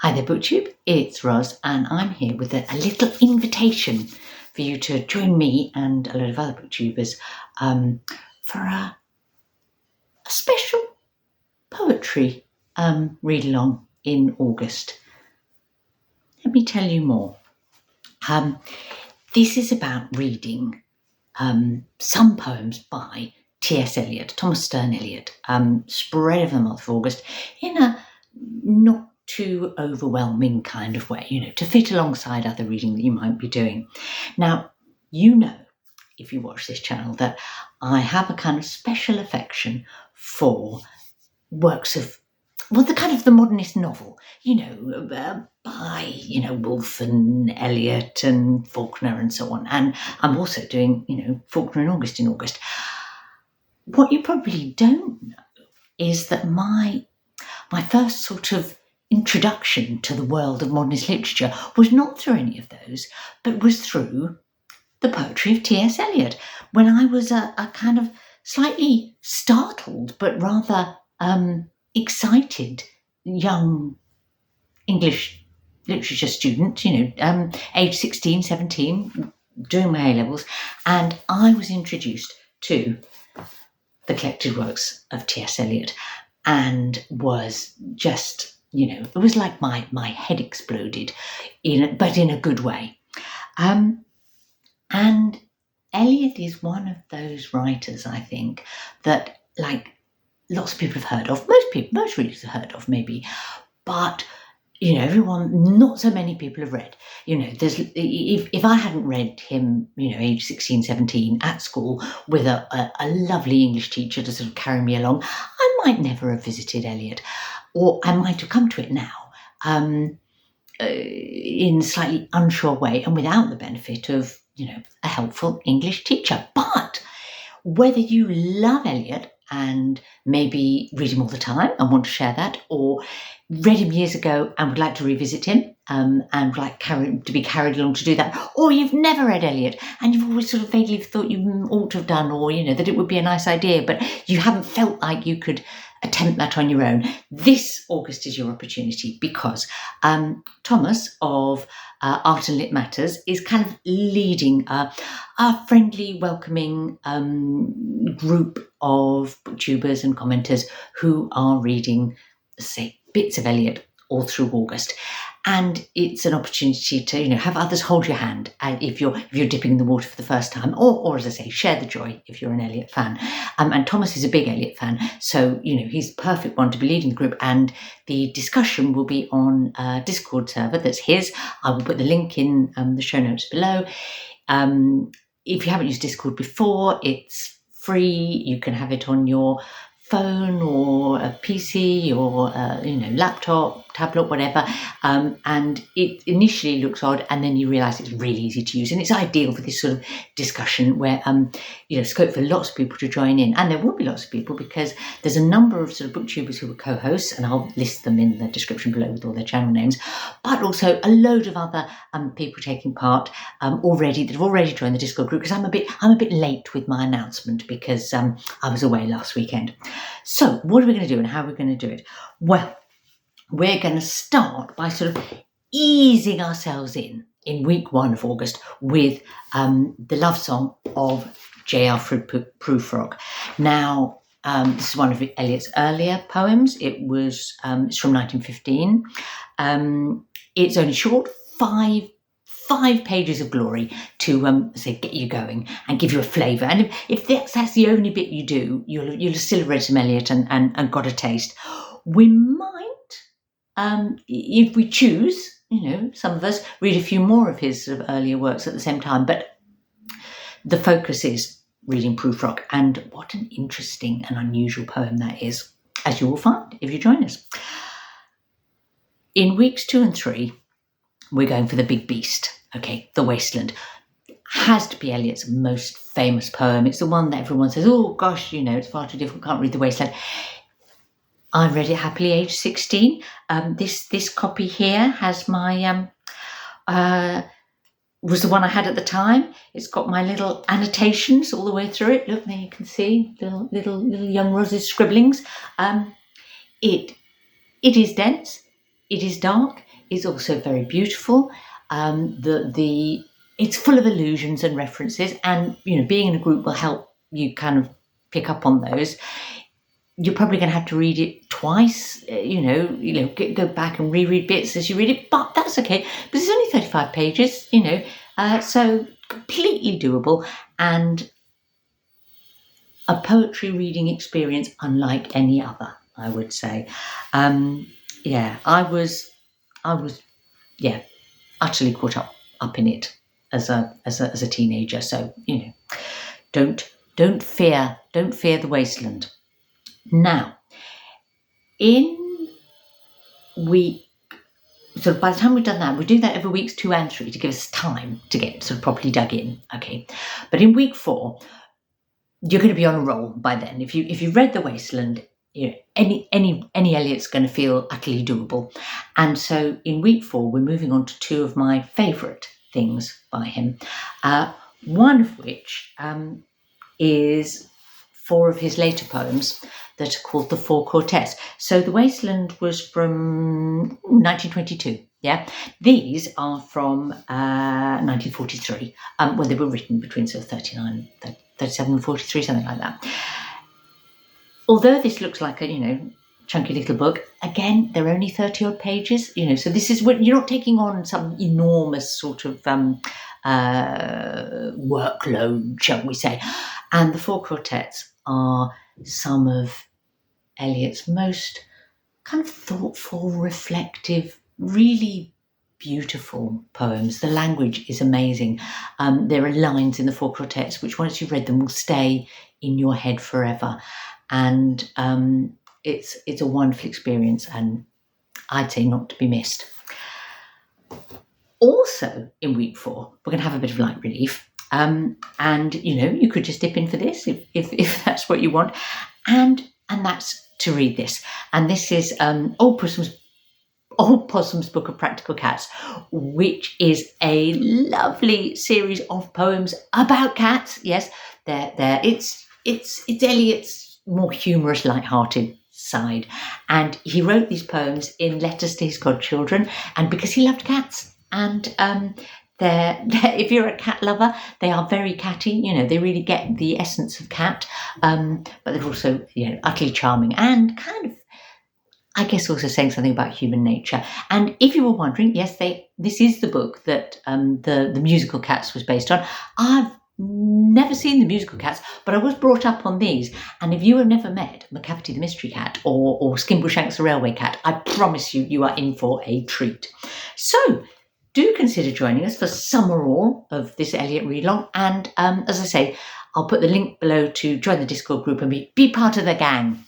Hi there, BookTube. It's Ros, and I'm here with a little invitation for you to join me and a load of other BookTubers for a special poetry read-along in August. Let me tell you more. This is about reading some poems by T.S. Eliot, Thomas Sterne Eliot, spread over the month of August in a not too overwhelming kind of way, to fit alongside other reading that you might be doing. Now, if you watch this channel, that I have a kind of special affection for works of, the modernist novel, by, Woolf and Eliot and Faulkner and so on. And I'm also doing, Faulkner and August in August. What you probably don't know is that my first sort of introduction to the world of modernist literature was not through any of those, but was through the poetry of T.S. Eliot, when I was a kind of slightly startled but rather excited young English literature student, age 16, 17, doing my A-levels, and I was introduced to the collected works of T.S. Eliot and was just, it was like my head exploded, but in a good way. And Eliot is one of those writers, I think, that lots of people have heard of, most readers have heard of maybe, but not so many people have read. If I hadn't read him, age 16, 17 at school with a lovely English teacher to sort of carry me along, I might never have visited Eliot, or I might have come to it now in a slightly unsure way and without the benefit of, a helpful English teacher. But whether you love Eliot and maybe read him all the time and want to share that, or read him years ago and would like to revisit him and would like to be carried along to do that, or you've never read Eliot and you've always sort of vaguely thought you ought to have done, or that it would be a nice idea, but you haven't felt like you could attempt that on your own, this August is your opportunity, because Thomas of Art and Lit Matters is kind of leading a friendly, welcoming group of booktubers and commenters who are reading, say, bits of Eliot all through August. And it's an opportunity to, have others hold your hand if you're dipping in the water for the first time, or as I say, share the joy if you're an Eliot fan. And Thomas is a big Eliot fan, so he's the perfect one to be leading the group. And the discussion will be on a Discord server that's his. I will put the link in the show notes below. If you haven't used Discord before, it's free. You can have it on your phone or a PC or laptop, tablet, whatever, and it initially looks odd, and then you realise it's really easy to use, and it's ideal for this sort of discussion where scope for lots of people to join in, and there will be lots of people because there's a number of sort of booktubers who are co-hosts, and I'll list them in the description below with all their channel names, but also a load of other people taking part already that have already joined the Discord group, because I'm a bit late with my announcement because I was away last weekend. So what are we going to do and how are we going to do it? Well, we're going to start by sort of easing ourselves in week 1 of August with the love song of J. Alfred Prufrock. Now, this is one of Eliot's earlier poems. It's from 1915. It's only short, five pages of glory to get you going and give you a flavour. And if that's the only bit you do, you'll still have read some Eliot and got a taste. We might, if we choose, some of us read a few more of his sort of earlier works at the same time. But the focus is reading Prufrock, and what an interesting and unusual poem that is, as you will find if you join us. In weeks 2 and 3, we're going for the big beast. Okay, The Wasteland has to be Eliot's most famous poem. It's the one that everyone says, oh gosh, it's far too difficult, can't read The Wasteland. I read it happily, age 16. This copy here has my was the one I had at the time. It's got my little annotations all the way through it. Look, there you can see little young Rose's scribblings. It is dense. It is dark. is also very beautiful. It's full of allusions and references, and being in a group will help you kind of pick up on those. You're probably going to have to read it twice, go back and reread bits as you read it, but that's okay because it's only 35 pages, so completely doable and a poetry reading experience unlike any other, I would say. I was utterly caught up in it as a teenager. So don't fear the wasteland. Now, in week, so by the time we've done that, we do that every weeks 2 and 3 to give us time to get sort of properly dug in. Okay, but in week 4, you're going to be on a roll by then. If you've read The Wasteland, any Eliot's going to feel utterly doable. And so in week 4, we're moving on to 2 of my favourite things by him. One of which is 4 of his later poems that are called the 4 Quartets. So The Wasteland was from 1922. Yeah, these are from 1943, when they were written between 37 and 43, something like that. Although this looks like a chunky little book, again they're only 30 odd pages. So this is what you're not taking on some enormous sort of workload, shall we say? And the 4 Quartets are some of Eliot's most kind of thoughtful, reflective, really beautiful poems. The language is amazing. There are lines in the 4 Quartets which, once you've read them, will stay in your head forever. And it's a wonderful experience, and I'd say not to be missed. Also, in week 4, we're going to have a bit of light relief. And you could just dip in for this if that's what you want. And that's to read this. And this is Old Possum's Book of Practical Cats, which is a lovely series of poems about cats. Yes, it's Eliot's more humorous, light-hearted side, and he wrote these poems in letters to his godchildren, and because he loved cats. And if you're a cat lover, they are very catty. They really get the essence of cat, but they're also utterly charming and kind of, I guess, also saying something about human nature. And if you were wondering, yes, this is the book that the musical Cats was based on. I've never seen the musical Cats, but I was brought up on these. And if you have never met McCafferty the Mystery Cat or Skimbleshanks the Railway Cat, I promise you are in for a treat. So do consider joining us for some or all of this Eliot read-along. And as I say, I'll put the link below to join the Discord group and be part of the gang.